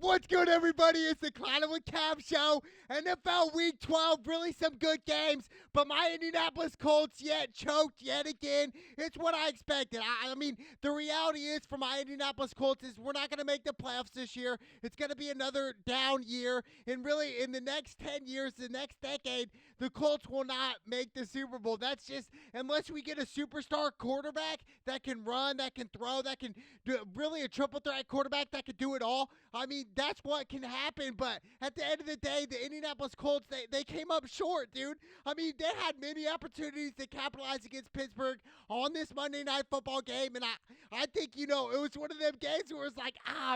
What's good, everybody? It's the Clown with Cam Show. NFL Week 12, really some good games, but my Indianapolis Colts choked yet again. It's what I expected. I mean, the reality is for my Indianapolis Colts is we're not going to make the playoffs this year. It's going to be another down year, and really in the next 10 years, the next decade, the Colts will not make the Super Bowl. That's just, unless we get a superstar quarterback that can run, that can throw, that can do really a triple threat quarterback that can do it all. I mean, that's what can happen, but at the end of the day, the Indianapolis Colts, they came up short, dude. I mean, they had many opportunities to capitalize against Pittsburgh on this Monday Night Football game, and I think, it was one of them games where it's like,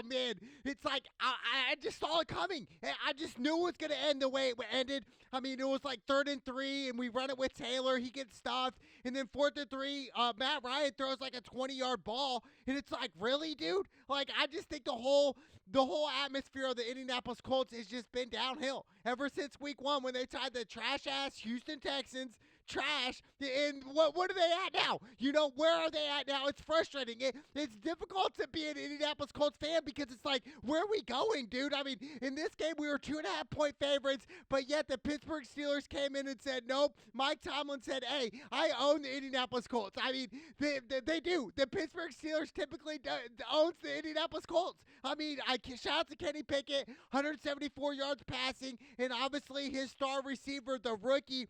man, it's like, I just saw it coming. I just knew it was going to end the way it ended. I mean, it was like 3rd and 3, and we run it with Taylor. He gets stuffed, and then 4th and 3, Matt Ryan throws like a 20-yard ball, and it's like, really, dude? Like, I just think the whole atmosphere of the Indianapolis Colts has just been downhill ever since week 1 when they tied the trash-ass Houston Texans trash. And what are they at now? Where are they at now? It's frustrating. It's difficult to be an Indianapolis Colts fan because it's like, where are we going, dude? I mean, in this game, we were 2.5-point favorites, but yet the Pittsburgh Steelers came in and said, nope. Mike Tomlin said, hey, I own the Indianapolis Colts. I mean, they do. The Pittsburgh Steelers typically owns the Indianapolis Colts. I mean, shout out to Kenny Pickett, 174 yards passing, and obviously his star receiver, the rookie,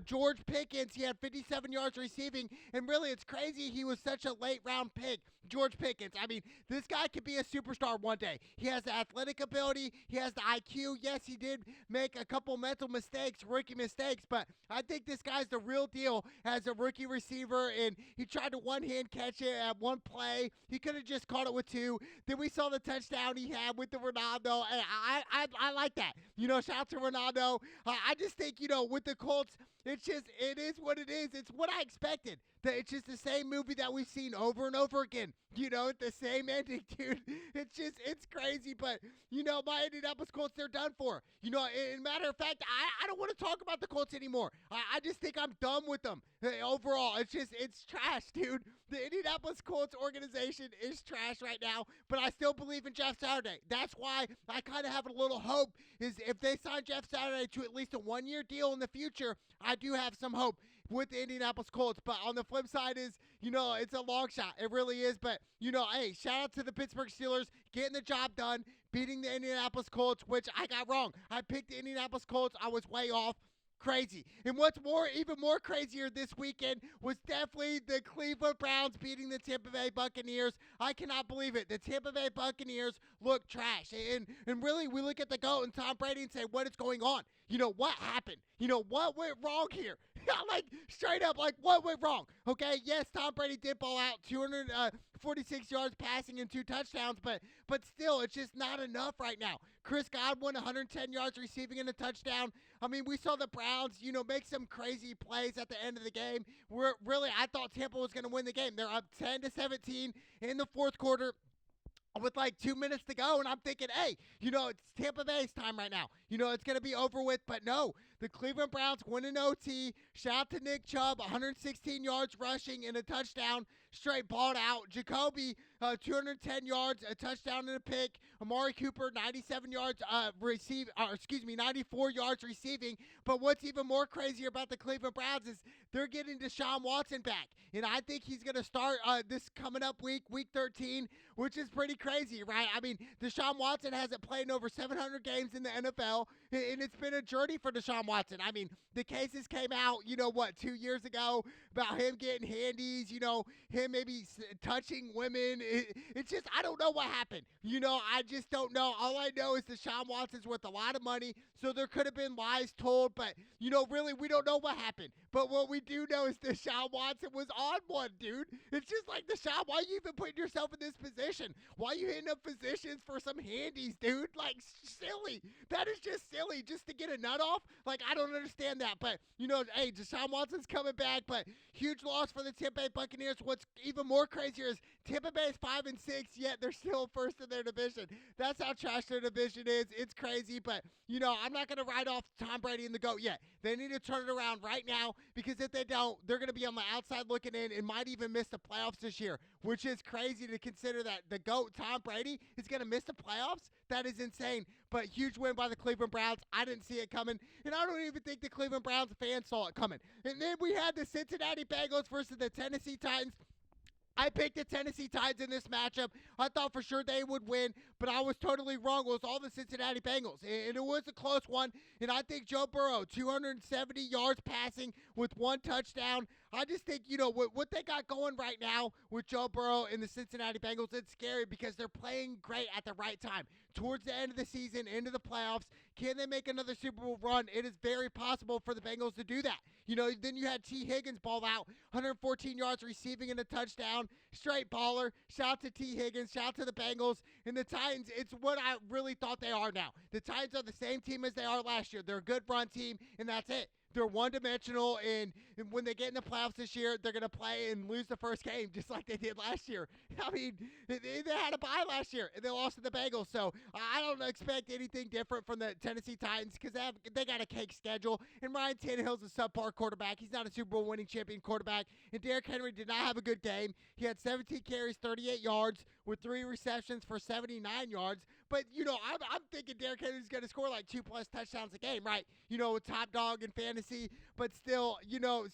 George Pickens, he had 57 yards receiving, and really it's crazy he was such a late round pick, George Pickens. I mean, this guy could be a superstar one day. He has the athletic ability, he has the IQ. Yes, he did make a couple mental mistakes, rookie mistakes, but I think this guy's the real deal as a rookie receiver, and he tried to one-hand catch it at one play. He could have just caught it with 2. Then we saw the touchdown he had with the Ronaldo, and I like that. Shout out to Ronaldo. I just think, with the Colts, it is what it is. It's what I expected. It's just the same movie that we've seen over and over again. The same ending, dude. It's crazy. But, my Indianapolis Colts, they're done for. In matter of fact, I don't want to talk about the Colts anymore. I just think I'm done with them. Overall, it's trash, dude. The Indianapolis Colts organization is trash right now, but I still believe in Jeff Saturday. That's why I kind of have a little hope is if they sign Jeff Saturday to at least a 1-year deal in the future, I do have some hope with the Indianapolis Colts. But on the flip side is, it's a long shot. It really is. But, hey, shout out to the Pittsburgh Steelers getting the job done, beating the Indianapolis Colts, which I got wrong. I picked the Indianapolis Colts. I was way off. Crazy. And what's even more crazier this weekend was definitely the Cleveland Browns beating the Tampa Bay Buccaneers. I cannot believe it. The Tampa Bay Buccaneers look trash. And really, we look at the GOAT and Tom Brady and say, what is going on? What happened? What went wrong here? Like, straight up, like, what went wrong? Okay, yes, Tom Brady did ball out 246 yards passing and 2 touchdowns, but still, it's just not enough right now. Chris Godwin, 110 yards receiving and a touchdown. I mean, we saw the Browns, make some crazy plays at the end of the game. I thought Tampa was going to win the game. They're up 10-17 in the 4th quarter with like 2 minutes to go, and I'm thinking, hey, it's Tampa Bay's time right now. It's going to be over with, but no. The Cleveland Browns win an OT. Shout out to Nick Chubb, 116 yards rushing and a touchdown, straight balled out. Jacoby, 210 yards, a touchdown and a pick. Amari Cooper, 97 yards 94 yards receiving. But what's even more crazier about the Cleveland Browns is they're getting Deshaun Watson back, and I think he's going to start this coming up week 13, which is pretty crazy, right? I mean, Deshaun Watson hasn't played in over 700 games in the NFL, and it's been a journey for Deshaun Watson. I mean, the cases came out, 2 years ago about him getting handies, him maybe touching women. It's just, I don't know what happened. I just don't know. All I know is Deshaun Watson's worth a lot of money, so there could have been lies told, but, really, we don't know what happened. But what we do know is Deshaun Watson was on one, dude. It's just like, Deshaun, why are you even putting yourself in this position? Why are you hitting up physicians for some handies, dude? Like, silly. That is just silly just to get a nut off. Like, I don't understand that. But, hey, Deshaun Watson's coming back, but huge loss for the Tampa Bay Buccaneers. What's even more crazier is Tampa Bay is 5-6, yet they're still first in their division. That's how trash their division is. It's crazy, but, I'm not going to write off Tom Brady and the GOAT yet. They need to turn it around right now, because if they don't, they're going to be on the outside looking in and might even miss the playoffs this year, which is crazy to consider that the GOAT, Tom Brady, is going to miss the playoffs. That is insane. But huge win by the Cleveland Browns. I didn't see it coming, and I don't even think the Cleveland Browns fans saw it coming. And then we had the Cincinnati Bengals versus the Tennessee Titans. I picked the Tennessee Titans in this matchup. I thought for sure they would win, but I was totally wrong. It was all the Cincinnati Bengals, and it was a close one. And I think Joe Burrow, 270 yards passing with 1 touchdown. I just think, what they got going right now with Joe Burrow and the Cincinnati Bengals, it's scary because they're playing great at the right time. Towards the end of the season, into the playoffs, can they make another Super Bowl run? It is very possible for the Bengals to do that. Then you had T. Higgins ball out, 114 yards receiving and a touchdown. Straight baller. Shout out to T. Higgins. Shout out to the Bengals. And the Titans, it's what I really thought they are now. The Titans are the same team as they are last year. They're a good run team, and that's it. They're one-dimensional, and when they get in the playoffs this year, they're going to play and lose the first game just like they did last year. I mean, they had a bye last year, and they lost to the Bengals. So I don't expect anything different from the Tennessee Titans because they got a cake schedule. And Ryan Tannehill's a subpar quarterback. He's not a Super Bowl winning champion quarterback. And Derrick Henry did not have a good game. He had 17 carries, 38 yards with 3 receptions for 79 yards. But, I'm thinking Derrick Henry's going to score like 2+ touchdowns a game, right? Top dog in fantasy. But still,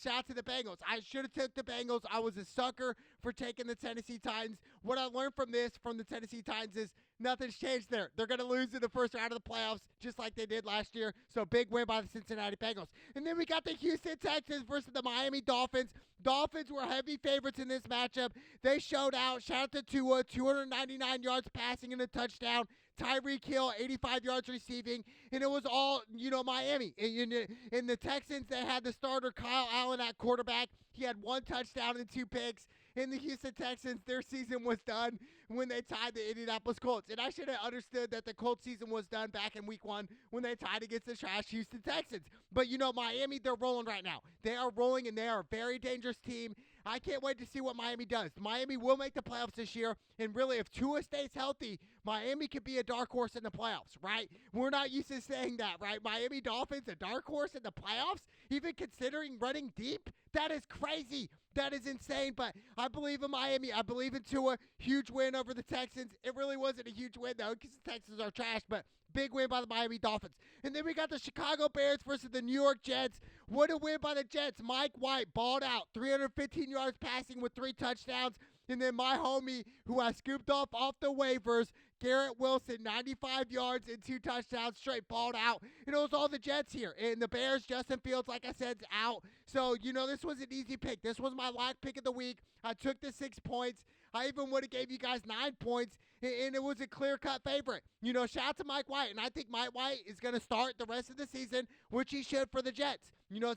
shout out to the Bengals. I should have took the Bengals. I was a sucker for taking the Tennessee Titans. What I learned from the Tennessee Titans is nothing's changed there. They're going to lose in the first round of the playoffs just like they did last year. So big win by the Cincinnati Bengals. And then we got the Houston Texans versus the Miami Dolphins. Dolphins were heavy favorites in this matchup. They showed out. Shout out to Tua, 299 yards passing and a touchdown. Tyreek Hill, 85 yards receiving, and it was all, Miami. In the Texans, they had the starter Kyle Allen at quarterback. He had 1 touchdown and 2 picks. In the Houston Texans, their season was done when they tied the Indianapolis Colts. And I should have understood that the Colts season was done back in week 1 when they tied against the trash Houston Texans. But, Miami, they're rolling right now. They are rolling, and they are a very dangerous team. I can't wait to see what Miami does. Miami will make the playoffs this year, and really, if Tua stays healthy, Miami could be a dark horse in the playoffs, right? We're not used to saying that, right? Miami Dolphins, a dark horse in the playoffs, even considering running deep? That is crazy. That is insane, but I believe in Miami. I believe in Tua. Huge win over the Texans. It really wasn't a huge win, though, because the Texans are trash, but big win by the Miami Dolphins. And then we got the Chicago Bears versus the New York Jets. What a win by the Jets. Mike White balled out, 315 yards passing with 3 touchdowns. And then my homie, who I scooped off the waivers, Garrett Wilson, 95 yards and 2 touchdowns, straight balled out. It was all the Jets here. And the Bears, Justin Fields, like I said, is out. So, this was an easy pick. This was my lock pick of the week. I took the 6 points. I even would have gave you guys 9 points, and it was a clear-cut favorite. Shout out to Mike White, and I think Mike White is going to start the rest of the season, which he should for the Jets.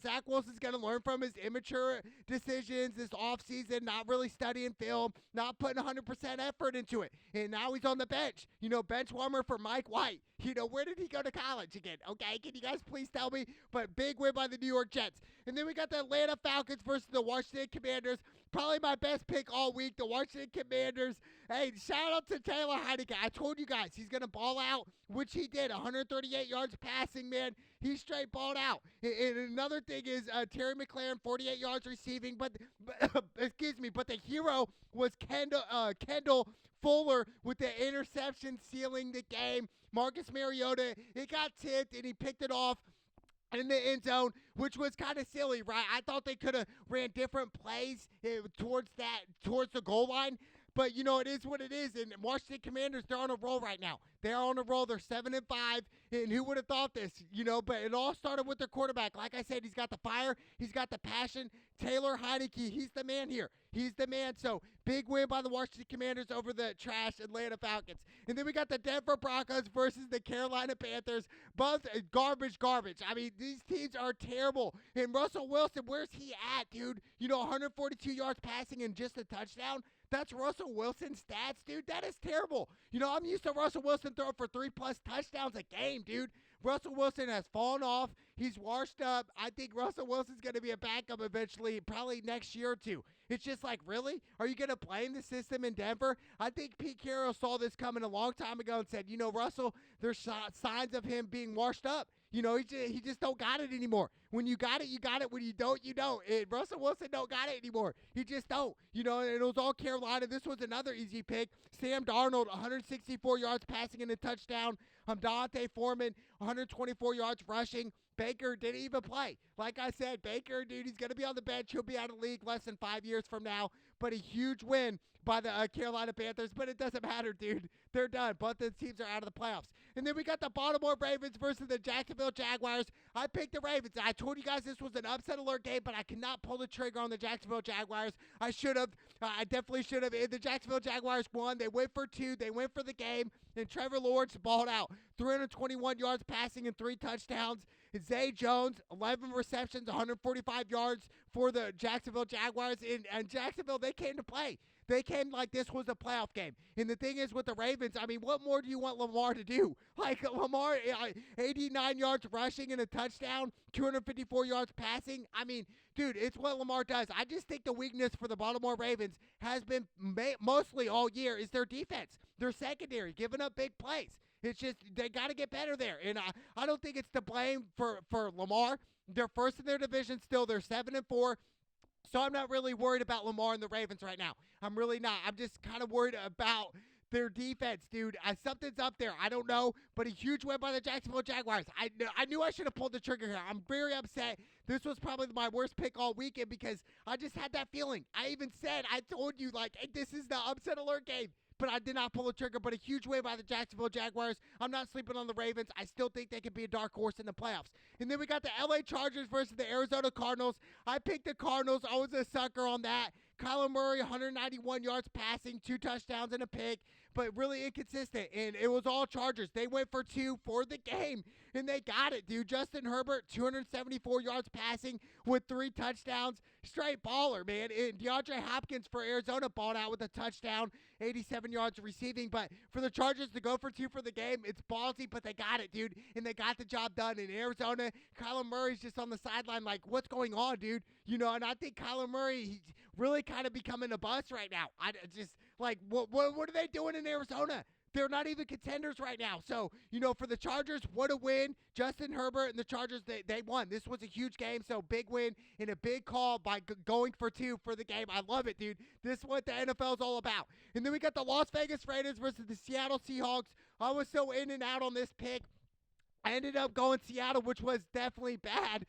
Zach Wilson's going to learn from his immature decisions this offseason, not really studying film, not putting 100% effort into it. And now he's on the bench. Bench warmer for Mike White. Where did he go to college again? Okay, can you guys please tell me? But big win by the New York Jets. And then we got the Atlanta Falcons versus the Washington Commanders. Probably my best pick all week, the Washington Commanders. Hey, shout out to Taylor Heinicke. I told you guys he's going to ball out, which he did. 138 yards passing, man. He straight balled out. And another thing is Terry McLaurin, 48 yards receiving. But the hero was Kendall Fuller with the interception sealing the game. Marcus Mariota, it got tipped, and he picked it off in the end zone, which was kind of silly, right? I thought they could have ran different plays towards the goal line. But, it is what it is. And Washington Commanders, they're on a roll right now. They're on a roll. They're 7-5. And who would have thought this? But it all started with their quarterback. Like I said, he's got the fire. He's got the passion. Taylor Heinicke, he's the man here. He's the man. So, big win by the Washington Commanders over the trash Atlanta Falcons. And then we got the Denver Broncos versus the Carolina Panthers. Both garbage. I mean, these teams are terrible. And Russell Wilson, where's he at, dude? 142 yards passing and just a touchdown. That's Russell Wilson's stats, dude. That is terrible. I'm used to Russell Wilson throwing for 3+ touchdowns a game, dude. Russell Wilson has fallen off. He's washed up. I think Russell Wilson's going to be a backup eventually, probably next year or two. It's just like, really? Are you going to blame the system in Denver? I think Pete Carroll saw this coming a long time ago and said, Russell, there's signs of him being washed up. He just don't got it anymore. When you got it, you got it. When you don't, you don't. And Russell Wilson don't got it anymore. He just don't. And it was all Carolina. This was another easy pick. Sam Darnold, 164 yards passing and a touchdown. Dante Foreman, 124 yards rushing. Baker didn't even play. Like I said, Baker, dude, he's going to be on the bench. He'll be out of the league less than 5 years from now. But a huge win by the Carolina Panthers. But it doesn't matter, dude. They're done. Both the teams are out of the playoffs. And then we got the Baltimore Ravens versus the Jacksonville Jaguars. I picked the Ravens. I told you guys this was an upset alert game, but I could not pull the trigger on the Jacksonville Jaguars. I should have. I definitely should have. The Jacksonville Jaguars won. They went for two. They went for the game. And Trevor Lawrence balled out. 321 yards passing and 3 touchdowns. Zay Jones, 11 receptions, 145 yards for the Jacksonville Jaguars. And Jacksonville, they came to play. They came like this was a playoff game. And the thing is with the Ravens, I mean, what more do you want Lamar to do? Like Lamar, 89 yards rushing and a touchdown, 254 yards passing. I mean, dude, it's what Lamar does. I just think the weakness for the Baltimore Ravens has been mostly all year is their defense. Their secondary, giving up big plays. It's just they got to get better there. And I don't think it's to blame for Lamar. They're first in their division still. They're 7-4. So I'm not really worried about Lamar and the Ravens right now. I'm really not. I'm just kind of worried about their defense, dude. Something's up there. I don't know, but a huge win by the Jacksonville Jaguars. I knew I should have pulled the trigger here. I'm very upset. This was probably my worst pick all weekend because I just had that feeling. I even said, I told you, like, hey, this is the upset alert game. But I did not pull the trigger, but a huge win by the Jacksonville Jaguars. I'm not sleeping on the Ravens. I still think they could be a dark horse in the playoffs. And then we got the LA Chargers versus the Arizona Cardinals. I picked the Cardinals. I was a sucker on that. Kyler Murray, 191 yards passing, 2 touchdowns and a pick, but really inconsistent. And it was all Chargers. They went for 2 for the game, and they got it, dude. Justin Herbert, 274 yards passing with 3 touchdowns. Straight baller, man. And DeAndre Hopkins for Arizona balled out with a touchdown, 87 yards receiving. But for the Chargers to go for 2 for the game, it's ballsy, but they got it, dude. And they got the job done. In Arizona, Kyler Murray's just on the sideline like, what's going on, dude? And I think Kyler Murray, he's really kind of becoming a bust right now. I just, like, what are they doing in Arizona? They're not even contenders right now. So, for the Chargers, what a win. Justin Herbert and the Chargers, they won. This was a huge game, so big win and a big call by going for 2 for the game. I love it, dude. This is what the NFL is all about. And then we got the Las Vegas Raiders versus the Seattle Seahawks. I was so in and out on this pick. I ended up going Seattle, which was definitely bad,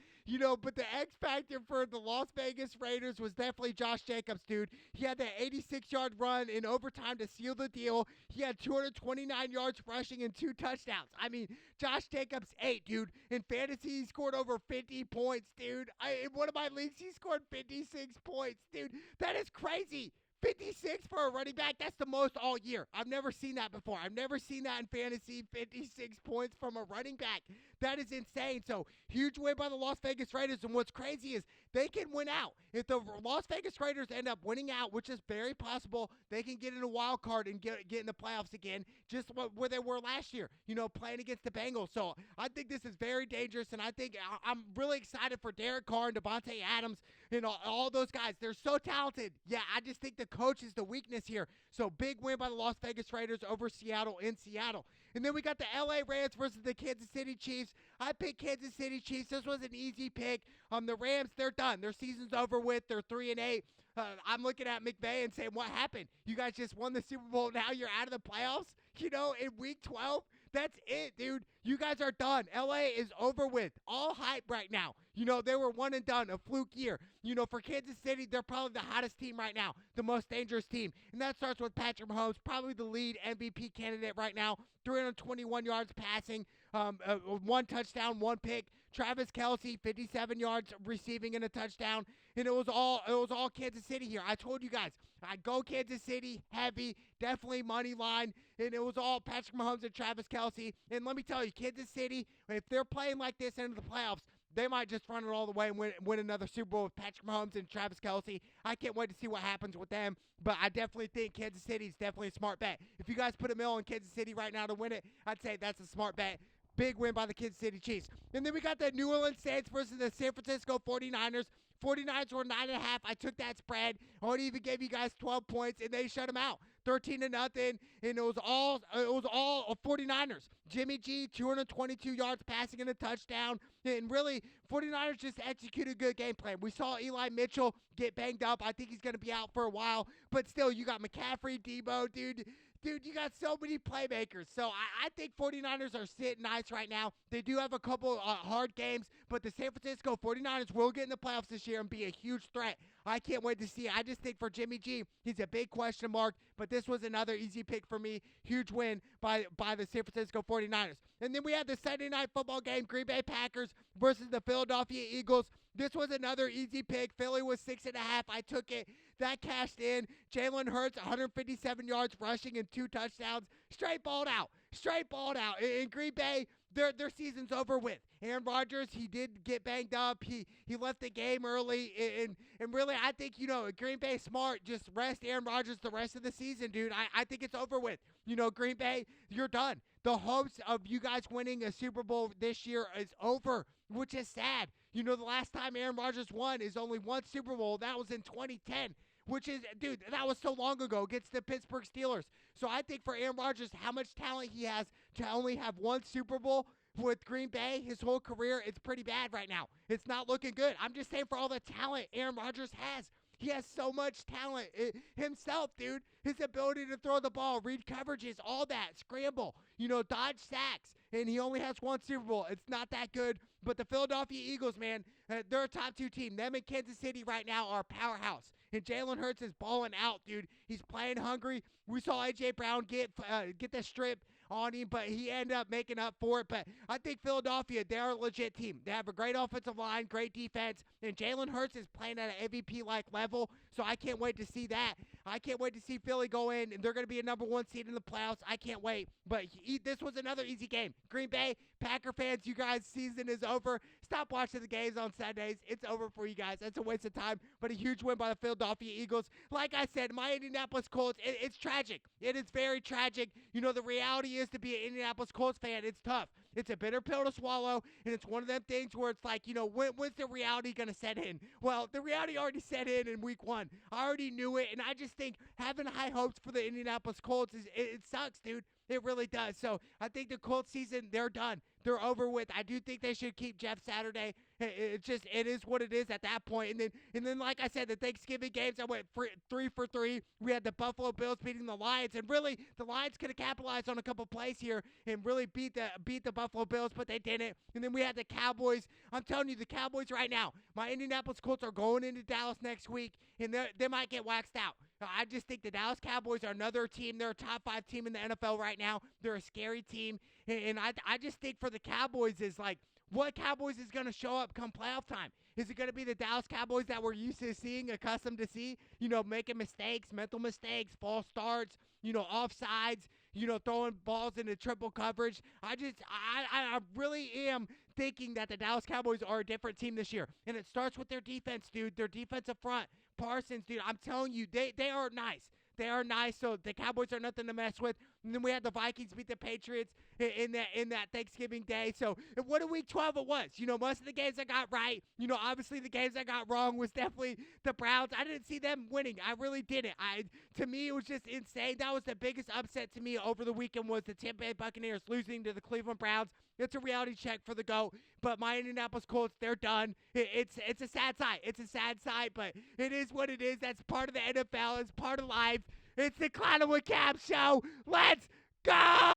but the X factor for the Las Vegas Raiders was definitely Josh Jacobs, dude. He had that 86-yard run in overtime to seal the deal. He had 229 yards rushing and 2 touchdowns. I mean, Josh Jacobs, 8, dude. In fantasy, he scored over 50 points, dude. In one of my leagues, he scored 56 points, dude. That is crazy. 56 for a running back, that's the most all year. I've never seen that before. I've never seen that in fantasy, 56 points from a running back. That is insane. So, huge win by the Las Vegas Raiders. And what's crazy is they can win out. If the Las Vegas Raiders end up winning out, which is very possible, they can get in a wild card and get in the playoffs again, just where they were last year, playing against the Bengals. So, I think this is very dangerous, and I think I'm really excited for Derek Carr and Devontae Adams and all those guys. They're so talented. Yeah, I just think the coach is the weakness here. So, big win by the Las Vegas Raiders over Seattle in Seattle. And then we got the LA Rams versus the Kansas City Chiefs. I picked Kansas City Chiefs. This was an easy pick. The Rams, they're done. Their season's over with. They're 3-8. I'm looking at McVay and saying, what happened? You guys just won the Super Bowl. Now you're out of the playoffs? In week 12? That's it, dude. You guys are done. LA is over with. All hype right now. They were one and done, a fluke year. For Kansas City, they're probably the hottest team right now, the most dangerous team. And that starts with Patrick Mahomes, probably the lead MVP candidate right now. 321 yards passing, 1 touchdown, 1 pick. Travis Kelce, 57 yards receiving and a touchdown. And it was all Kansas City here. I told you guys, I go Kansas City heavy, definitely money line. And it was all Patrick Mahomes and Travis Kelce. And let me tell you, Kansas City, if they're playing like this into the playoffs, they might just run it all the way and win another Super Bowl with Patrick Mahomes and Travis Kelce. I can't wait to see what happens with them. But I definitely think Kansas City is definitely a smart bet. If you guys put $1 million in Kansas City right now to win it, I'd say that's a smart bet. Big win by the Kansas City Chiefs. And then we got the New Orleans Saints versus the San Francisco 49ers. 49ers were 9.5. I took that spread. I only even gave you guys 12 points, and they shut them out. 13-0, and it was all 49ers. Jimmy G, 222 yards passing and a touchdown. And really, 49ers just executed a good game plan. We saw Eli Mitchell get banged up. I think he's going to be out for a while. But still, you got McCaffrey, Debo, dude, you got so many playmakers. So I think 49ers are sitting nice right now. They do have a couple hard games, but the San Francisco 49ers will get in the playoffs this year and be a huge threat. I can't wait to see it. I just think for Jimmy G, he's a big question mark, but this was another easy pick for me. Huge win by the San Francisco 49ers. And then we had the Sunday night football game, Green Bay Packers versus the Philadelphia Eagles. This was another easy pick. Philly was 6.5. I took it. That cashed in. Jalen Hurts, 157 yards rushing and 2 touchdowns. Straight balled out. In Green Bay, their season's over with. Aaron Rodgers, he did get banged up. He left the game early. And really, I think, Green Bay smart. Just rest Aaron Rodgers the rest of the season, dude. I think it's over with. Green Bay, you're done. The hopes of you guys winning a Super Bowl this year is over, which is sad. The last time Aaron Rodgers won is only one Super Bowl. That was in 2010, which is, dude, that was so long ago against the Pittsburgh Steelers. So I think for Aaron Rodgers, how much talent he has to only have one Super Bowl with Green Bay his whole career, it's pretty bad right now. It's not looking good. I'm just saying for all the talent Aaron Rodgers has. He has so much talent himself, dude. His ability to throw the ball, read coverages, all that, scramble, dodge sacks, and he only has one Super Bowl. It's not that good. But the Philadelphia Eagles, man, they're a top 2 team. Them and Kansas City right now are a powerhouse. And Jalen Hurts is balling out, dude. He's playing hungry. We saw A.J. Brown get the strip on him, but he ended up making up for it. But I think Philadelphia, they're a legit team. They have a great offensive line, great defense, and Jalen Hurts is playing at an MVP-like level, so I can't wait to see that. I can't wait to see Philly go in, and they're going to be a number 1 seed in the playoffs. I can't wait. But this was another easy game. Green Bay, Packer fans, you guys' season is over. Stop watching the games on Sundays. It's over for you guys. That's a waste of time, but a huge win by the Philadelphia Eagles. Like I said, my Indianapolis Colts, it's tragic. It is very tragic. The reality is to be an Indianapolis Colts fan, it's tough. It's a bitter pill to swallow, and it's one of them things where it's like, when's the reality going to set in? Well, the reality already set in week 1. I already knew it, and I just think having high hopes for the Indianapolis Colts, it sucks, dude. It really does. So I think the Colts season, they're done. They're over with. I do think they should keep Jeff Saturday. It is what it is at that point. And then, like I said, the Thanksgiving games, I went 3 for 3. We had the Buffalo Bills beating the Lions, and really, the Lions could have capitalized on a couple plays here and really beat the Buffalo Bills, but they didn't. And then we had the Cowboys. I'm telling you, the Cowboys right now, my Indianapolis Colts are going into Dallas next week, and they might get waxed out. I just think the Dallas Cowboys are another team. They're a top 5 team in the NFL right now. They're a scary team. And I just think for the Cowboys is like, what Cowboys is going to show up come playoff time? Is it going to be the Dallas Cowboys that we're used to seeing, accustomed to see, making mistakes, mental mistakes, false starts, offsides, throwing balls into triple coverage? I really am thinking that the Dallas Cowboys are a different team this year. And it starts with their defense, dude. Their defensive front. Parsons, dude, I'm telling you, they are nice. They are nice, so the Cowboys are nothing to mess with. And then we had the Vikings beat the Patriots in that Thanksgiving day. So what a week 12 it was. Most of the games I got right. Obviously the games I got wrong was definitely the Browns. I didn't see them winning. I really didn't. To me, it was just insane. That was the biggest upset to me over the weekend was the Tampa Bay Buccaneers losing to the Cleveland Browns. It's a reality check for the GOAT, but my Indianapolis Colts, they're done. It's a sad sight. It's a sad sight, but it is what it is. That's part of the NFL. It's part of life. It's the Clown with Cab show. Let's go!